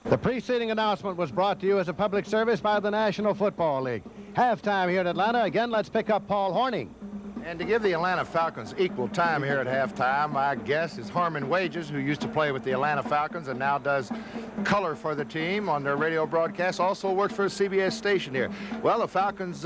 The preceding announcement was brought to you as a public service by the National Football League. Halftime here in Atlanta. Again, let's pick up Paul Hornung. And to give the Atlanta Falcons equal time here at halftime, my guest is Harmon Wages, who used to play with the Atlanta Falcons and now does color for the team on their radio broadcast. Also works for a CBS station here. Well, the Falcons,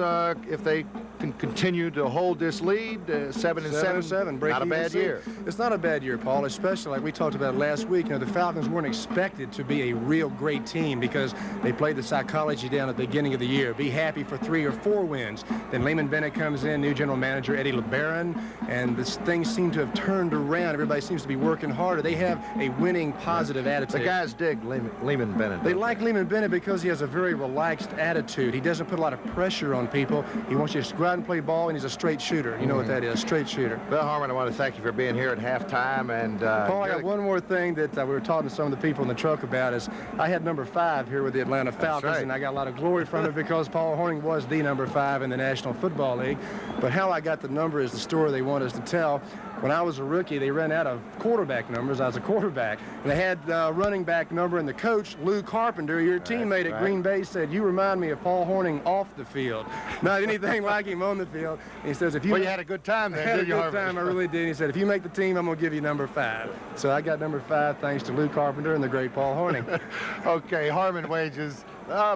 if they can continue to hold this lead, 7-7, not a bad year. It's not a bad year, Paul, especially like we talked about last week. You know, the Falcons weren't expected to be a real great team because they played the psychology down at the beginning of the year. Be happy for 3 or 4 wins. Then Lehman Bennett comes in, new general manager Eddie LeBaron, and this thing seemed to have turned around. Everybody seems to be working harder. They have a winning, positive attitude. The guys dig Lehman Bennett. They like Lehman Bennett because he has a very relaxed attitude. He doesn't put a lot of pressure on people. He wants you to go out and play ball, and he's a straight shooter. You know what that is, straight shooter. Well, Harmon, I want to thank you for being here at halftime. And Paul, I got one more thing that we were talking to some of the people in the truck about is I had number 5 here with the Atlanta Falcons, and I got a lot of glory from it because Paul Hornung was the number 5 in the National Football League. But how I got the number is the story they want us to tell. When I was a rookie, they ran out of quarterback numbers. I was a quarterback. And they had the running back number, and the coach, Lou Carpenter, your teammate at Green Bay, said, "You remind me of Paul Hornung off the field." Not anything like him on the field. And he says, "If you..." Well, you had a good time then, didn't you, I had a good time, I really did. He said, "If you make the team, I'm going to give you number 5. So I got number 5 thanks to Lou Carpenter and the great Paul Hornung. Okay, Harmon Wages,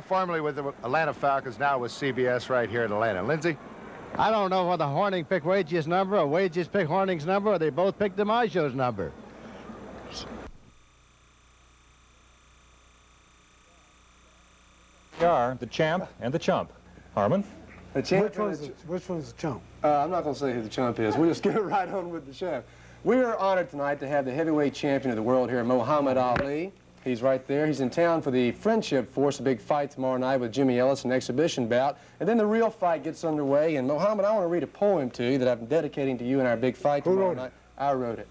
formerly with the Atlanta Falcons, now with CBS right here in Atlanta. Lindsay? I don't know whether Hornung picked Wages' number or Wages picked Hornung's number or they both picked DiMaggio's number. We are the champ and the chump. Harmon? The champ Which one's the chump? I'm not going to say who the chump is. We'll just get right on with the champ. We are honored tonight to have the heavyweight champion of the world here, Muhammad Ali. He's right there. He's in town for the Friendship Force, a big fight tomorrow night with Jimmy Ellis, an exhibition bout. And then the real fight gets underway. And Muhammad, I want to read a poem to you that I'm dedicating to you in our big fight tomorrow night. I wrote it.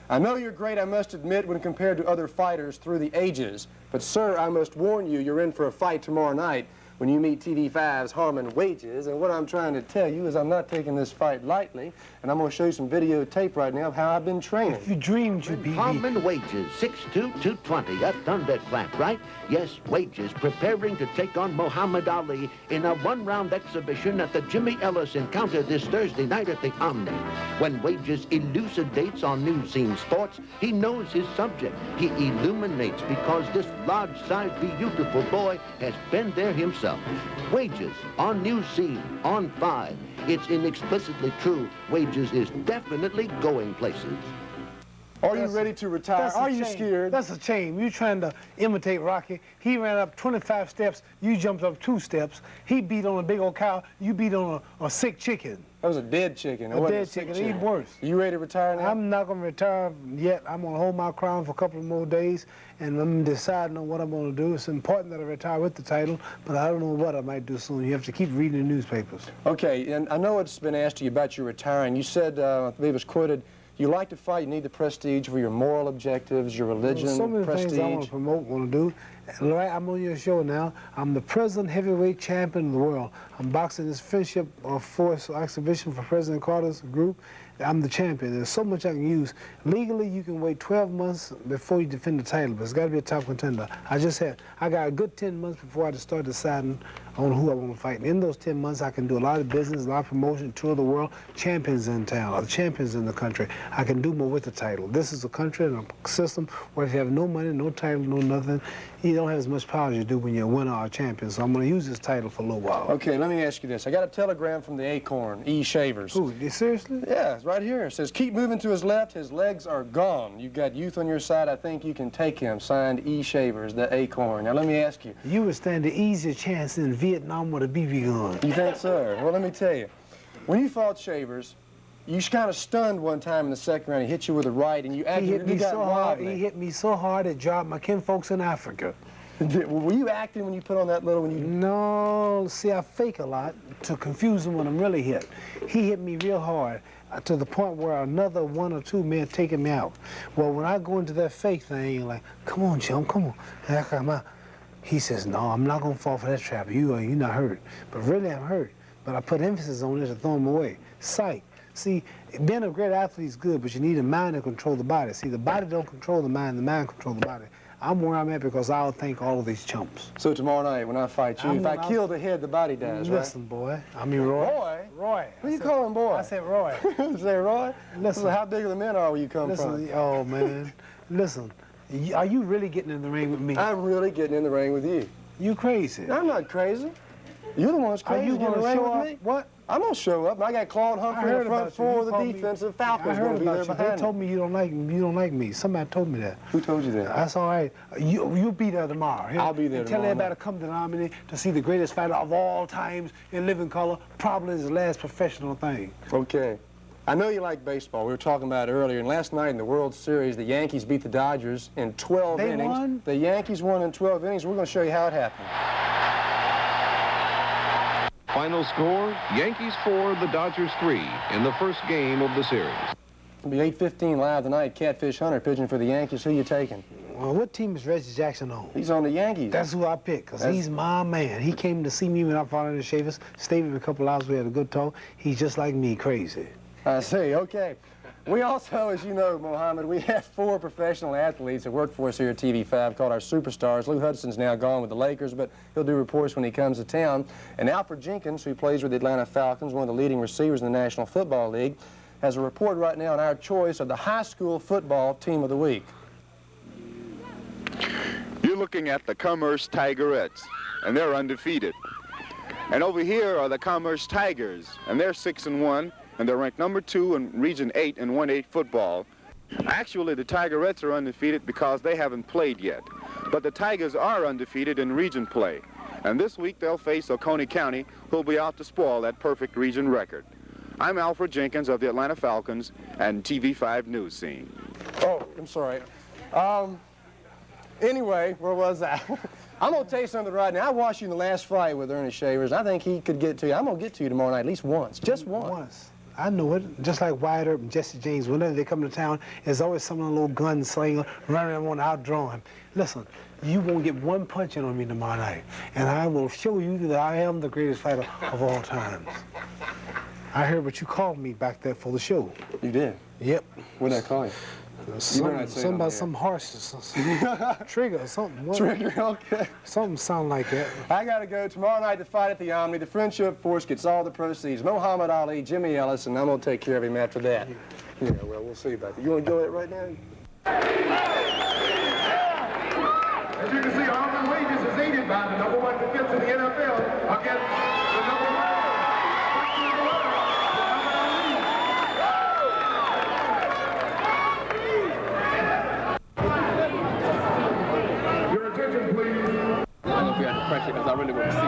I know you're great, I must admit, when compared to other fighters through the ages. But, sir, I must warn you, you're in for a fight tomorrow night when you meet TV5's Harmon Wages. And what I'm trying to tell you is I'm not taking this fight lightly, and I'm going to show you some videotape right now of how I've been training. If you dreamed you'd be... Harmon Wages, 6'2", 220, a thunderclap, right? Yes, Wages, preparing to take on Muhammad Ali in a one-round exhibition at the Jimmy Ellis encounter this Thursday night at the Omni. When Wages elucidates on New Scene Sports, he knows his subject. He illuminates because this large-sized, beautiful boy has been there himself. Wages on New Scene, on 5. It's inexplicably true. Wages is definitely going places. Are you ready to retire? Are you scared? That's a shame. You're trying to imitate Rocky. He ran up 25 steps. You jumped up 2 steps. He beat on a big old cow. You beat on a sick chicken. That was a dead chicken. A dead chicken. Even worse. You ready to retire now? I'm not going to retire yet. I'm going to hold my crown for a couple of more days, and I'm deciding on what I'm going to do. It's important that I retire with the title, but I don't know what I might do soon. You have to keep reading the newspapers. Okay, and I know it's been asked you about your retiring. You said, I believe it was quoted, you like to fight, you need the prestige for your moral objectives, your religion, so many prestige. things I want to promote, want to do. Right, I'm on your show now. I'm the present heavyweight champion of the world. I'm boxing this Friendship Force exhibition for President Carter's group. I'm the champion. There's so much I can use. Legally, you can wait 12 months before you defend the title, but it's got to be a top contender. I got a good 10 months before I start deciding on who I want to fight. And in those 10 months, I can do a lot of business, a lot of promotion, tour the world, champions in town, or champions in the country. I can do more with the title. This is a country and a system where if you have no money, no title, no nothing, you don't have as much power as you do when you're a winner or a champion. So I'm going to use this title for a little while. Okay, let me ask you this. I got a telegram from the Acorn, E. Shavers. Who, seriously? Yeah, it's right here. It says, keep moving to his left. His legs are gone. You've got youth on your side. I think you can take him. Signed, E. Shavers, the Acorn. Now, let me ask you. You would stand the easier chance in Vietnam with a BB gun. You think so? Well, let me tell you. When you fought Shavers, you kind of stunned one time in the second round. He hit you with a right, and you acted... He hit me so hard. He hit me so hard it dropped my kinfolks in Africa. Were you acting when you put on that little... No, see, I fake a lot to confuse him when I'm really hit. He hit me real hard to the point where another 1 or 2 men taking me out. Well, when I go into that fake thing, like, come on, chum, come on. He says, no, I'm not going to fall for that trap. You're not hurt. But really, I'm hurt. But I put emphasis on it to throw him away. Psych. See, being a great athlete is good, but you need a mind to control the body. See, the body don't control the mind controls the body. I'm where I'm at because I'll thank all of these chumps. So tomorrow night when I fight you, if I kill the head, the body dies, right? Listen, boy. I mean, Roy. Roy? Roy. Who you calling boy? I said Roy. You say Roy? Listen. How big of the men are where you come from? Oh, man. Listen, are you really getting in the ring with me? I'm really getting in the ring with you. You crazy. I'm not crazy. You're the one that's crazy. Are you getting in the going to ring show with up? me? What? I'm going to show up, and I got Claude Humphrey in the front four of the defensive Falcons going to be there behind me. They told me you don't like me. You don't like me. Somebody told me that. Who told you that? That's all right. You'll be there tomorrow. I'll be there tomorrow. Tell everybody night. to come to the Army to see the greatest fighter of all times in living color. Probably his last professional thing. Okay. I know you like baseball. We were talking about it earlier. And last night in the World Series, the Yankees beat the Dodgers in 12 innings. They won? The Yankees won in 12 innings. We're going to show you how it happened. Final score, Yankees 4, the Dodgers 3 in the first game of the series. It'll be 8:15 live tonight. Catfish Hunter pitching for the Yankees. Who you taking? Well, what team is Reggie Jackson on? He's on the Yankees. That's who I picked, because he's my man. He came to see me when I fought in the Shavers. Stayed with me a couple hours. We had a good talk. He's just like me, crazy. I see. Okay. We also, as you know, Mohammed, we have 4 professional athletes that work for us here at TV5 called our Superstars. Lou Hudson's now gone with the Lakers, but he'll do reports when he comes to town. And Alfred Jenkins, who plays with the Atlanta Falcons, one of the leading receivers in the National Football League, has a report right now on our choice of the high school football team of the week. You're looking at the Commerce Tigerettes, and they're undefeated. And over here are the Commerce Tigers, and they're 6-1. And they're ranked number 2 in Region 8 in 1-8 football. Actually, the Tigerettes are undefeated because they haven't played yet. But the Tigers are undefeated in region play. And this week they'll face Oconee County, who'll be out to spoil that perfect region record. I'm Alfred Jenkins of the Atlanta Falcons and TV5 News Scene. Oh, I'm sorry. Anyway, where was I? I'm going to tell you something right now. I watched you in the last fight with Ernie Shavers. I think he could get to you. I'm going to get to you tomorrow night at least once. Just once. I know it. Just like Wyatt Earp and Jesse James, whenever they come to town, there's always some little gunslinger running around to outdraw him. Listen, you won't get one punch in on me tomorrow night, and I will show you that I am the greatest fighter of all times. I heard what you called me back there for the show. You did? Yep. What did I call you? Something about some horses. Trigger or something. What? Trigger, okay. Something sound like that. I got to go tomorrow night to fight at the Omni. The Friendship Force gets all the proceeds. Muhammad Ali, Jimmy Ellis, and I'm going to take care of him after that. Yeah, well, we'll see about that. You want to go it right now? As you can see, Harmon Wages is aided by the #1 defense in the NFL against the #1. Pressure because I really want to see this.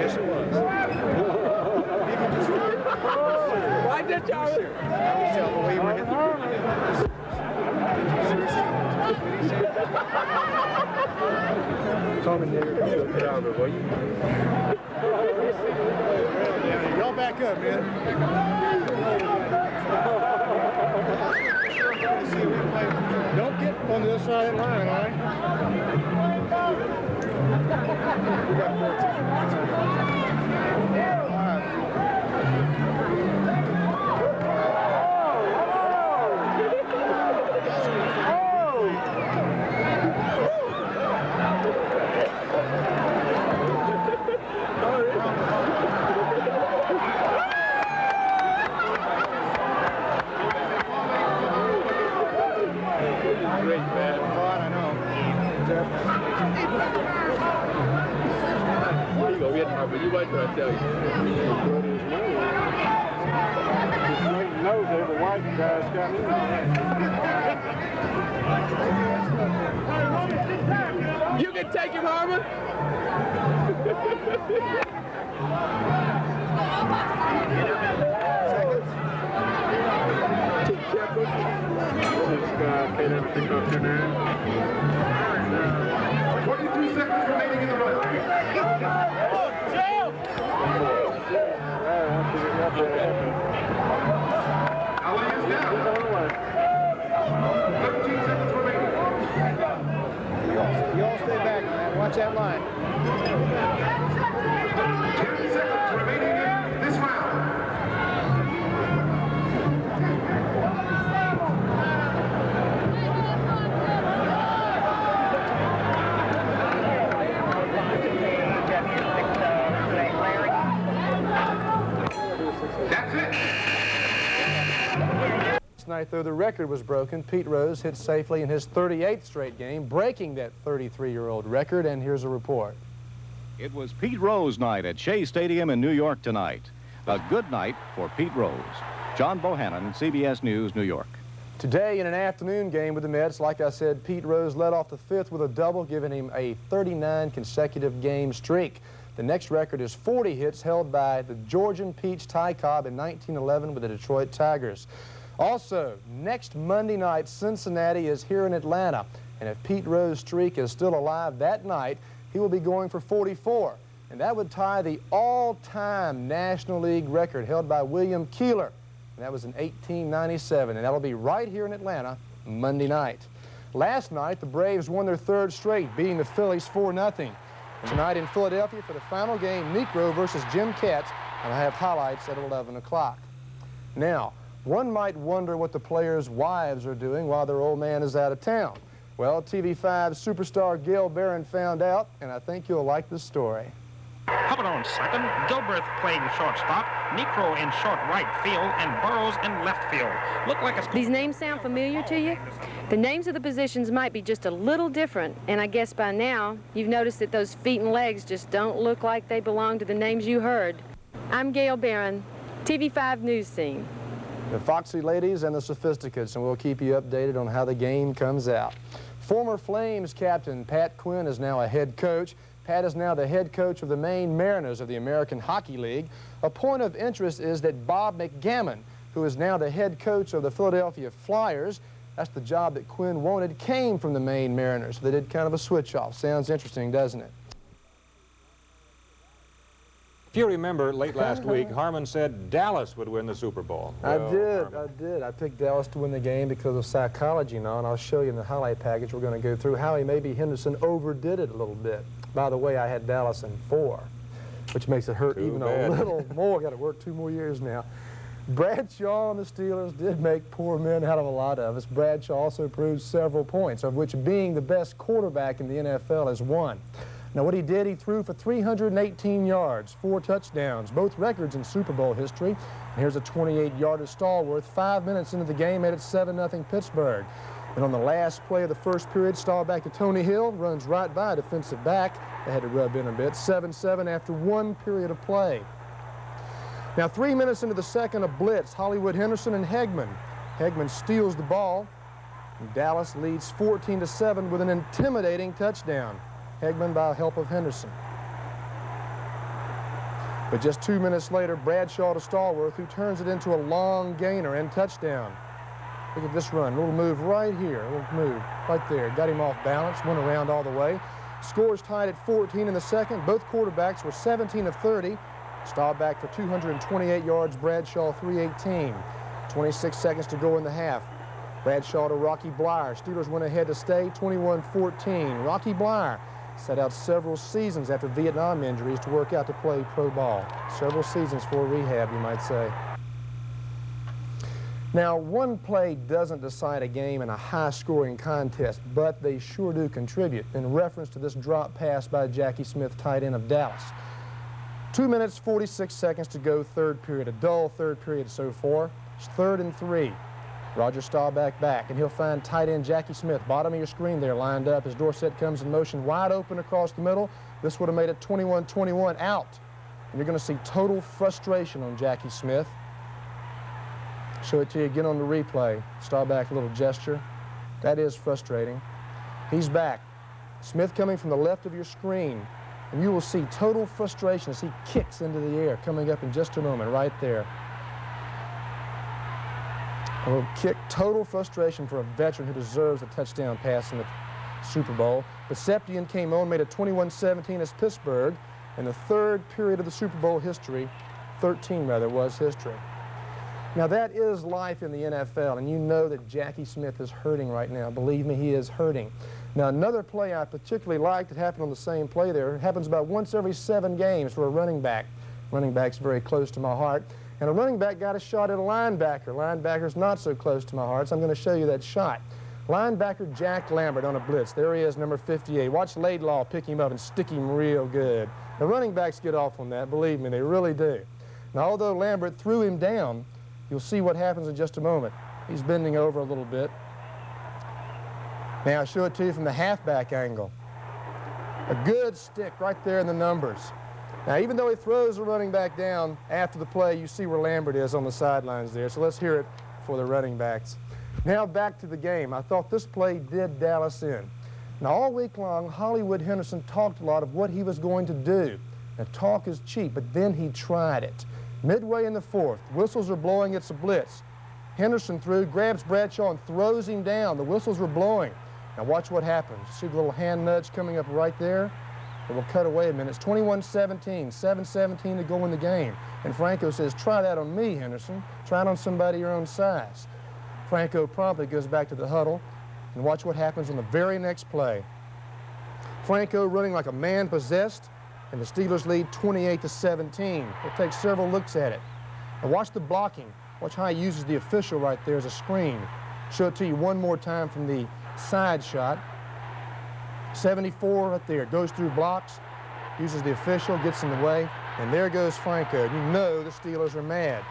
Yes, it was. Why did y'all? I was telling the way you were hitting the Tommy nigga, get out of it, will you? Y'all back up, man. Don't get on the other side of that line, all right? We got 14. You wait till I tell you. knows that the white guy's got me. You can take him, Harmon. This guy can't ever pick up your name. 22 seconds remaining in the run. Ali is down. 13 seconds remaining. Watch that line. 10 seconds remaining in this round. That's it. Last night, though, the record was broken. Pete Rose hit safely in his 38th straight game, breaking that 33-year-old record, and here's a report. It was Pete Rose night at Shea Stadium in New York tonight. A good night for Pete Rose. John Bohannon, CBS News, New York. Today, in an afternoon game with the Mets, like I said, Pete Rose led off the fifth with a double, giving him a 39 consecutive game streak. The next record is 40 hits held by the Georgian Peach Ty Cobb in 1911 with the Detroit Tigers. Also, next Monday night, Cincinnati is here in Atlanta. And if Pete Rose's streak is still alive that night, he will be going for 44. And that would tie the all-time National League record held by William Keeler. And that was in 1897. And that'll be right here in Atlanta Monday night. Last night, the Braves won their third straight, beating the Phillies 4-0. Tonight in Philadelphia for the final game, Necro versus Jim Katz, and I have highlights at 11 o'clock. Now, one might wonder what the players' wives are doing while their old man is out of town. Well, TV5 superstar Gail Barron found out, and I think you'll like the story. Hubbard on second, Gilbreth playing shortstop, Necro in short right field, and Burrows in left field. Look like a... These names sound familiar to you? The names of the positions might be just a little different, and I guess by now you've noticed that those feet and legs just don't look like they belong to the names you heard. I'm Gail Barron, TV5 News Scene. The Foxy ladies and the Sophisticates, and we'll keep you updated on how the game comes out. Former Flames captain Pat Quinn is now a head coach. Pat is now the head coach of the Maine Mariners of the American Hockey League. A point of interest is that Bob McGammon, who is now the head coach of the Philadelphia Flyers, that's the job that Quinn wanted, came from the Maine Mariners. They did kind of a switch-off. Sounds interesting, doesn't it? If you remember, late last week, Harmon said Dallas would win the Super Bowl. I Well, did. I picked Dallas to win the game because of psychology now, and I'll show you in the highlight package we're going to go through how maybe Henderson overdid it a little bit. By the way, I had Dallas in 4, which makes it hurt even a little more. Got to work 2 more years now. Bradshaw and the Steelers did make poor men out of a lot of us. Bradshaw also proved several points, of which being the best quarterback in the NFL is one. Now, what he did, he threw for 318 yards, 4 touchdowns, both records in Super Bowl history. And here's a 28-yarder Stallworth. 5 minutes into the game, made it 7-0 Pittsburgh. And on the last play of the first period, Staubach to Tony Hill, runs right by a defensive back. They had to rub in a bit. 7-7 after 1 period of play. Now, 3 minutes into the second, a blitz. Hollywood Henderson and Hegman. Hegman steals the ball. And Dallas leads 14-7 with an intimidating touchdown. Hegman by help of Henderson. But just 2 minutes later, Bradshaw to Stallworth, who turns it into a long gainer and touchdown. Look at this run, a little move right here, a little move right there. Got him off balance, went around all the way. Scores tied at 14 in the second. Both quarterbacks were 17 of 30. Staubach for 228 yards, Bradshaw 318. 26 seconds to go in the half. Bradshaw to Rocky Bleier. Steelers went ahead to stay, 21-14. Rocky Bleier set out several seasons after Vietnam injuries to work out to play pro ball. Several seasons for rehab, you might say. Now, one play doesn't decide a game in a high-scoring contest, but they sure do contribute, in reference to this drop pass by Jackie Smith, tight end of Dallas. 2 minutes, 46 seconds to go, third period. A dull third period so far. It's 3rd and 3. Roger Staubach back, and he'll find tight end Jackie Smith, bottom of your screen there, lined up as Dorsett comes in motion, wide open across the middle. This would have made it 21-21 out. And you're going to see total frustration on Jackie Smith. Show it to you again on the replay. Staubach, a little gesture. That is frustrating. He's back. Smith coming from the left of your screen. And you will see total frustration as he kicks into the air, coming up in just a moment, right there. A little kick, total frustration for a veteran who deserves a touchdown pass in the Super Bowl. But Septian came on, made it 21-17 as Pittsburgh. In the third period of the Super Bowl history, 13 rather, was history. Now, that is life in the NFL, and you know that Jackie Smith is hurting right now. Believe me, he is hurting. Now, another play I particularly liked, it happened on the same play there. It happens about once every 7 games for a running back. Running back's very close to my heart. And a running back got a shot at a linebacker. Linebacker's not so close to my heart, so I'm going to show you that shot. Linebacker Jack Lambert on a blitz. There he is, number 58. Watch Laidlaw pick him up and stick him real good. The running backs get off on that, believe me, they really do. Now, although Lambert threw him down, you'll see what happens in just a moment. He's bending over a little bit. Now, I'll show it to you from the halfback angle. A good stick right there in the numbers. Now, even though he throws the running back down after the play, you see where Lambert is on the sidelines there. So let's hear it for the running backs. Now back to the game. I thought this play did Dallas in. Now, all week long, Hollywood Henderson talked a lot of what he was going to do. Now, talk is cheap, but then he tried it. Midway in the 4th, whistles are blowing, it's a blitz. Henderson threw, grabs Bradshaw and throws him down. The whistles were blowing. Now watch what happens. You see the little hand nudge coming up right there? It will cut away a minute. It's 21-17, 7-17 to go in the game. And Franco says, try that on me, Henderson. Try it on somebody your own size. Franco promptly goes back to the huddle, and watch what happens on the very next play. Franco running like a man possessed, and the Steelers lead 28-17. We'll take several looks at it. Now watch the blocking. Watch how he uses the official right there as a screen. Show it to you one more time from the side shot. 74 right there, goes through blocks, uses the official, gets in the way, and there goes Franco. You know the Steelers are mad.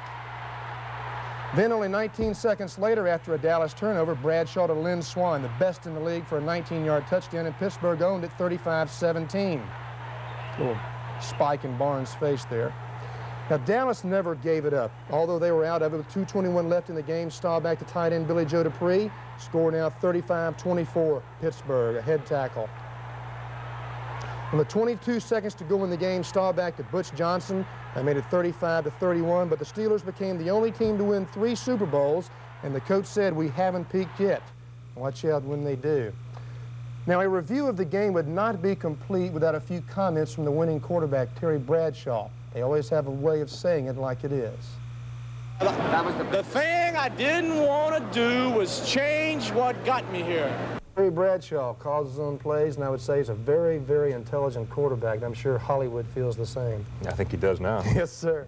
Then only 19 seconds later, after a Dallas turnover, Bradshaw to Lynn Swann, the best in the league for a 19-yard touchdown, and Pittsburgh owned it 35-17. Little spike in Barnes' face there. Now, Dallas never gave it up. Although they were out of it with 2:21 left in the game, Staubach, the tight end, Billy Joe Dupree, score now 35-24, Pittsburgh, a head tackle. And with 22 seconds to go in the game, Staubach to Butch Johnson. That made it 35-31, but the Steelers became the only team to win 3 Super Bowls, and the coach said, we haven't peaked yet. Watch out when they do. Now, a review of the game would not be complete without a few comments from the winning quarterback, Terry Bradshaw. They always have a way of saying it like it is. The thing I didn't want to do was change what got me here. Terry Bradshaw calls his own plays, and I would say he's a very, very intelligent quarterback, and I'm sure Hollywood feels the same. I think he does now. Yes, sir.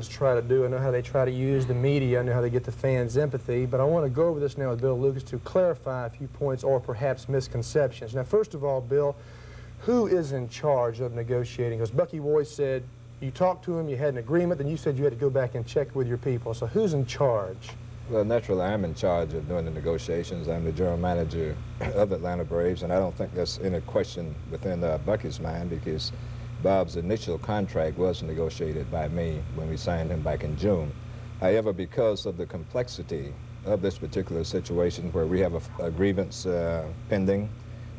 Try to do. I know how they try to use the media. I know how they get the fans' empathy, but I want to go over this now with Bill Lucas to clarify a few points or perhaps misconceptions. Now, first of all, Bill, who is in charge of negotiating? Because Bucky Roy said you talked to him, you had an agreement, then you said you had to go back and check with your people. So who's in charge? Well, naturally, I'm in charge of doing the negotiations. I'm the general manager of Atlanta Braves, and I don't think there's any question within Bucky's mind, because Bob's initial contract was negotiated by me when we signed him back in June. However, because of the complexity of this particular situation where we have a grievance pending,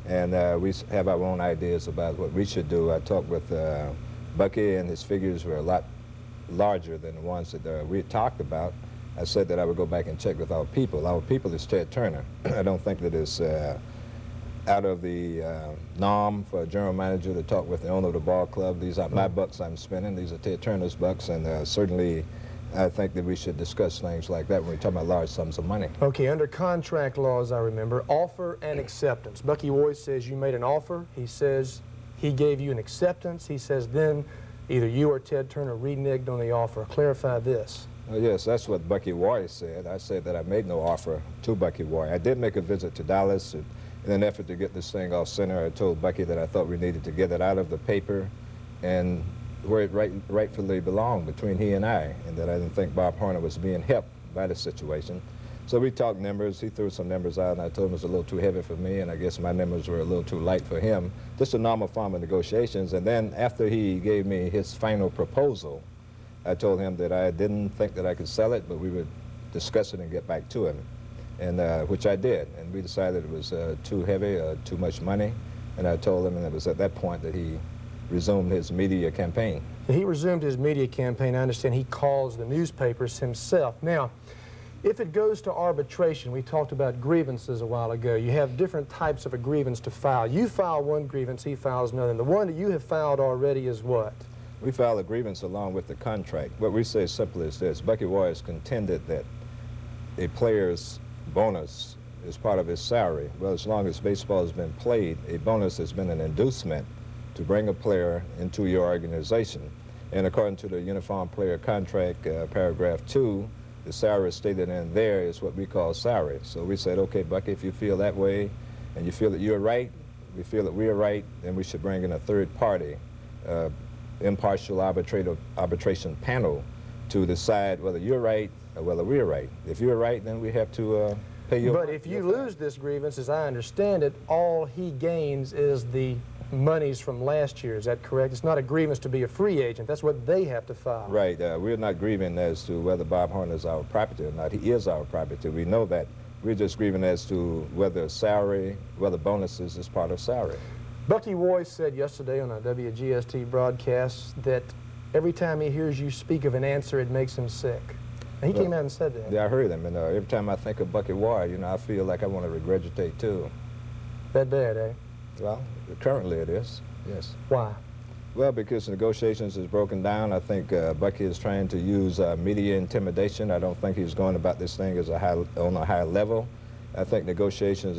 and we have our own ideas about what we should do, I talked with Bucky, and his figures were a lot larger than the ones that we had talked about. I said that I would go back and check with our people. Our people is Ted Turner. I don't think that it's out of the norm for a general manager to talk with the owner of the ball club. These are my bucks I'm spending. These are Ted Turner's bucks, and certainly I think that we should discuss things like that when we talk about large sums of money. Okay, under contract laws, I remember, offer and acceptance. Bucky Roy says you made an offer. He says he gave you an acceptance. He says then either you or Ted Turner reneged on the offer. Clarify this. Yes, that's what Bucky Roy said. I said that I made no offer to Bucky Roy. I did make a visit to Dallas in an effort to get this thing off center. I told Bucky that I thought we needed to get it out of the paper and where it rightfully belonged, between he and I, and that I didn't think Bob Horner was being helped by the situation. So we talked numbers. He threw some numbers out, and I told him it was a little too heavy for me, and I guess my numbers were a little too light for him. Just a normal form of negotiations. And then after he gave me his final proposal, I told him that I didn't think that I could sell it, but we would discuss it and get back to him, and which I did. And we decided it was too heavy, too much money, and I told him, and it was at that point that he resumed his media campaign. He resumed his media campaign. I understand he calls the newspapers himself. Now, if it goes to arbitration, we talked about grievances a while ago. You have different types of a grievance to file. You file one grievance, he files another. And the one that you have filed already is what? We filed a grievance along with the contract. What we say simply is this: Bucky Roy has contended that a player's bonus is part of his salary. Well, as long as baseball has been played, a bonus has been an inducement to bring a player into your organization. And according to the Uniform Player Contract, paragraph 2, the salary stated in there is what we call salary. So we said, okay, Bucky, if you feel that way and you feel that you're right, we feel that we're right, then we should bring in a third party, impartial arbitration panel to decide whether you're right or whether we're right. If you're right, then we have to pay you. But if you lose this grievance, as I understand it, all he gains is the monies from last year. Is that correct? It's not a grievance to be a free agent. That's what they have to file. Right. We're not grieving as to whether Bob Horner is our property or not. He is our property. We know that. We're just grieving as to whether salary, whether bonuses is part of salary. Bucky Roy said yesterday on a WGST broadcast that every time he hears you speak of an answer, it makes him sick. And he came out and said that. Yeah, I heard him. And every time I think of Bucky Roy, you know, I feel like I want to regurgitate too. That bad, eh? Well, currently it is, yes. Why? Well, because negotiations is broken down. I think Bucky is trying to use media intimidation. I don't think he's going about this thing as on a high level. I think negotiations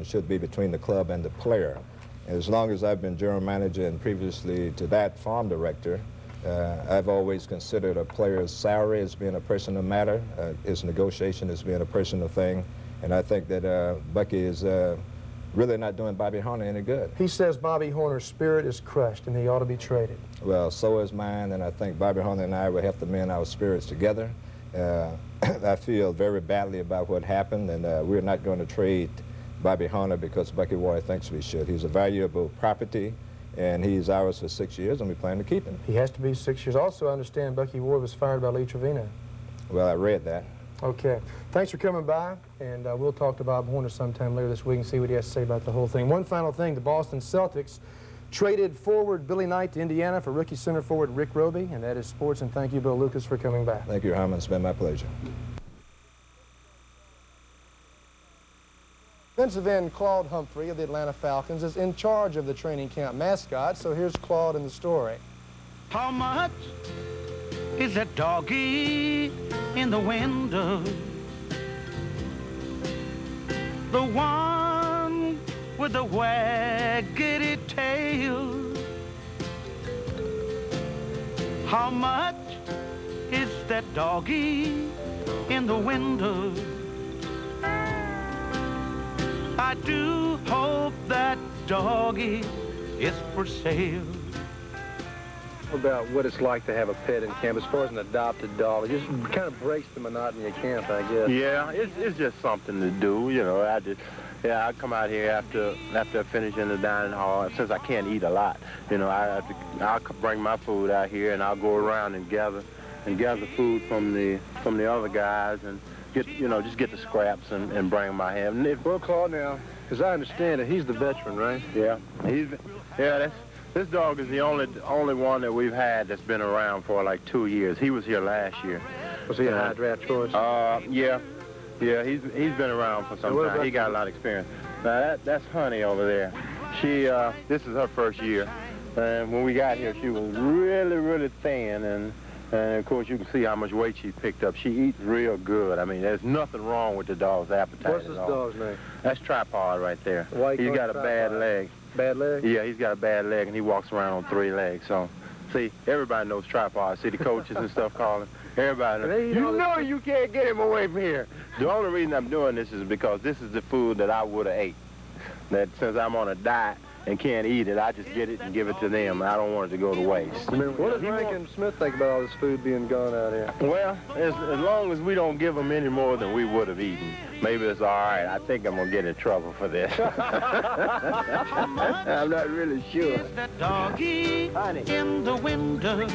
should be between the club and the player. And as long as I've been general manager and previously to that farm director, I've always considered a player's salary as being a personal matter, his negotiation as being a personal thing. And I think that Bucky is really not doing Bobby Horner any good. He says Bobby Horner's spirit is crushed and he ought to be traded. Well, so is mine, and I think Bobby Horner and I will have to mend our spirits together. I feel very badly about what happened, and we're not going to trade Bobby Horner because Bucky Roy thinks we should. He's a valuable property, and he's ours for 6 years, and we plan to keep him. He has to be 6 years. Also, I understand Bucky Roy was fired by Lee Trevino. Well, I read that. Okay. Thanks for coming by, and we'll talk to Bob Horner sometime later this week and see what he has to say about the whole thing. One final thing, the Boston Celtics traded forward Billy Knight to Indiana for rookie center forward Rick Roby, and that is sports, and thank you, Bill Lucas, for coming by. Thank you, Harmon. It's been my pleasure. Defensive end Claude Humphrey of the Atlanta Falcons is in charge of the training camp mascot, so here's Claude and the story. How much is that doggy in the window? The one with the waggedy tail. How much is that doggy in the window? I do hope that doggy is for sale. About what it's like to have a pet in camp as far as an adopted dog. It just kind of breaks the monotony of camp, I guess. Yeah, it's just something to do, you know. I come out here after finishing the dining hall. Since I can't eat a lot, you know, I'll bring my food out here and I'll go around and gather food from the other guys and just get the scraps and bring them out here. Well, Claude, now, as I understand it, he's the veteran, right? Yeah, this dog is the only one that we've had that's been around for like 2 years. He was here last year. Was he a high draft choice? Yeah, he's been around for some time. He got a lot of experience. Now that's Honey over there. This is her first year, and when we got here, she was really, really thin, and of course you can see how much weight she picked up. She eats real good. I mean, there's nothing wrong with the dog's appetite. What's this dog's name? That's Tripod right there. Why he's got a bad leg. Bad leg? Yeah, he's got a bad leg, and he walks around on 3 legs. So, see, everybody knows Tripod. See the coaches and stuff call him. Everybody knows. You know you can't get him away from here. The only reason I'm doing this is because this is the food that I would have ate. That since I'm on a diet and can't eat it, I just get it and give it to them. I don't want it to go to waste. What does Rankin Smith think about all this food being gone out here? Well, as long as we don't give them any more than we would have eaten, maybe it's all right. I think I'm going to get in trouble for this. I'm not really sure. That doggy in the window.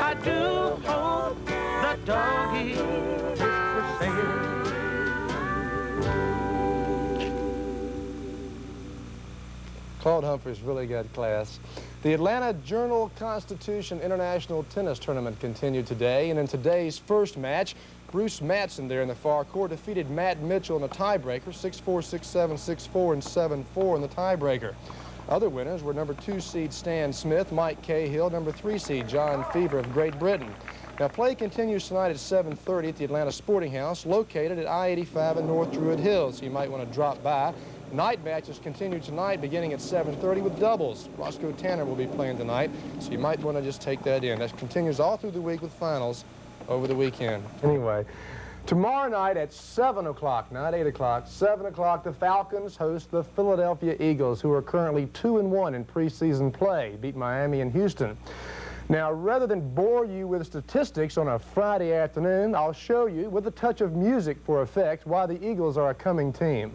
I do hope that doggy is for sale. Claude Humphrey's really got class. The Atlanta Journal-Constitution International Tennis Tournament continued today, and in today's first match, Bruce Madsen there in the far court defeated Matt Mitchell in a tiebreaker, 6-4, 6-7, 6-4, and 7-4 in the tiebreaker. Other winners were number 2 seed Stan Smith, Mike Cahill, number 3 seed John Fever of Great Britain. Now, play continues tonight at 7:30 at the Atlanta Sporting House, located at I-85 in North Druid Hills, so you might want to drop by. Night matches continue tonight beginning at 7:30 with doubles. Roscoe Tanner will be playing tonight, so you might want to just take that in. That continues all through the week with finals over the weekend. Anyway, tomorrow night at 7 o'clock, not 8 o'clock, 7 o'clock, the Falcons host the Philadelphia Eagles, who are currently 2-1 in preseason play, beat Miami and Houston. Now, rather than bore you with statistics on a Friday afternoon, I'll show you, with a touch of music for effect, why the Eagles are a coming team.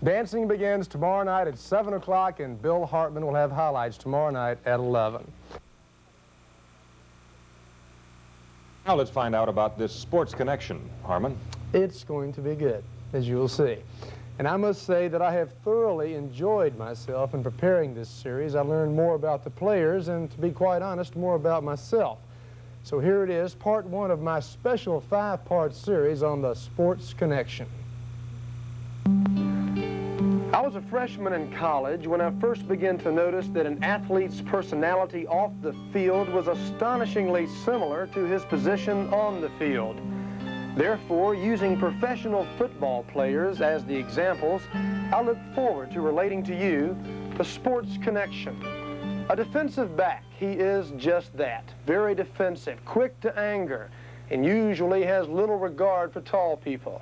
Dancing begins tomorrow night at 7 o'clock, and Bill Hartman will have highlights tomorrow night at 11. Now let's find out about this sports connection, Harmon. It's going to be good, as you will see. And I must say that I have thoroughly enjoyed myself in preparing this series. I learned more about the players and, to be quite honest, more about myself. So here it is, part one of my special 5-part series on the sports connection. I was a freshman in college when I first began to notice that an athlete's personality off the field was astonishingly similar to his position on the field. Therefore, using professional football players as the examples, I look forward to relating to you the sports connection. A defensive back, he is just that, very defensive, quick to anger, and usually has little regard for tall people.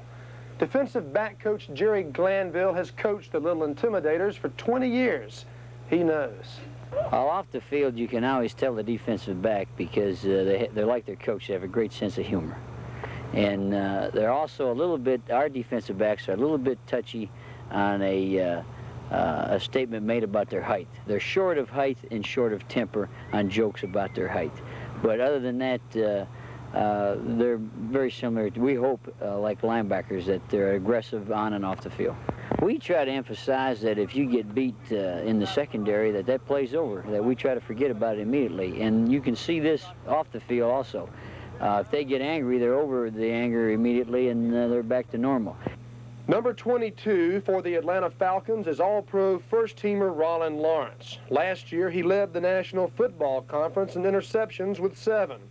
Defensive back coach Jerry Glanville has coached the Little Intimidators for 20 years. He knows. Well, off the field, you can always tell the defensive back because they're like their coach. They have a great sense of humor. And they're also a little bit, our defensive backs are a little bit touchy on a statement made about their height. They're short of height and short of temper on jokes about their height. But other than that, they're very similar. We hope, like linebackers, that they're aggressive on and off the field. We try to emphasize that if you get beat in the secondary, that plays over, that we try to forget about it immediately. And you can see this off the field also. If they get angry, they're over the anger immediately and they're back to normal. Number 22 for the Atlanta Falcons is All-Pro first-teamer Rollin Lawrence. Last year, he led the National Football Conference in interceptions with 7.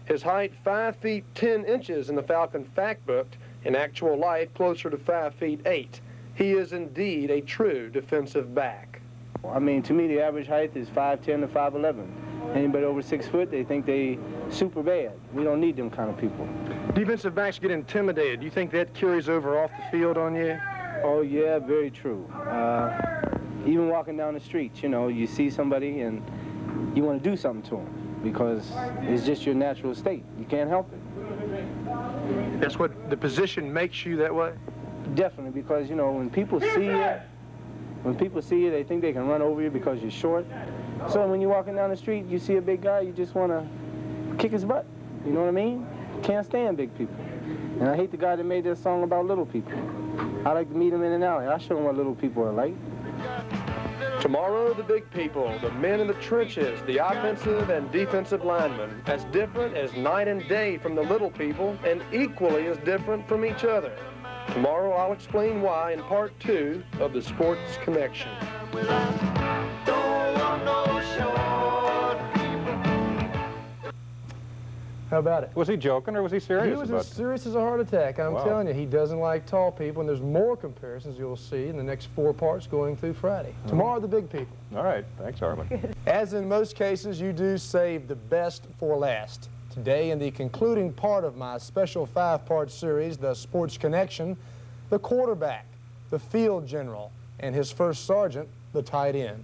His height, 5 feet 10 inches in the Falcon fact book. In actual life, closer to 5 feet 8. He is indeed a true defensive back. I mean, to me, the average height is 5'10" to 5'11". Anybody over 6 foot, they think they super bad. We don't need them kind of people. Defensive backs get intimidated. Do you think that carries over off the field on you? Oh, yeah, very true. Even walking down the street, you know, you see somebody and you want to do something to them because it's just your natural state. You can't help it. That's what the position makes you that way? Definitely, because, you know, when people see you, they think they can run over you because you're short. So when you're walking down the street, you see a big guy, you just want to kick his butt. You know what I mean? Can't stand big people. And I hate the guy that made that song about little people. I like to meet him in an alley. I show him what little people are like. Tomorrow, the big people, the men in the trenches, the offensive and defensive linemen, as different as night and day from the little people and equally as different from each other. Tomorrow, I'll explain why in part 2 of the Sports Connection. How about it? Was he joking or was he serious? He was as serious as a heart attack. I'm telling you, he doesn't like tall people, and there's more comparisons you'll see in the next 4 parts going through Friday. Tomorrow, the big people. All right. Thanks, Harmon. As in most cases, you do save the best for last. Today, in the concluding part of my special 5-part series, The Sports Connection, the quarterback, the field general, and his first sergeant, the tight end.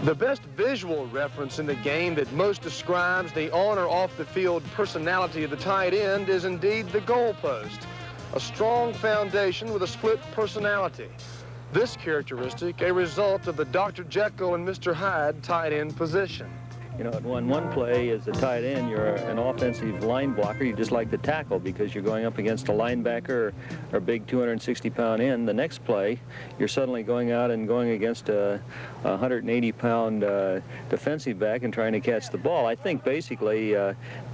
The best visual reference in the game that most describes the on or off the field personality of the tight end is indeed the goalpost, a strong foundation with a split personality. This characteristic a result of the Dr. Jekyll and Mr. Hyde tight end position. You know, when one play as a tight end, you're an offensive line blocker. You just like to tackle because you're going up against a linebacker or a big 260-pound end. The next play, you're suddenly going out and going against a 180-pound defensive back and trying to catch the ball. I think basically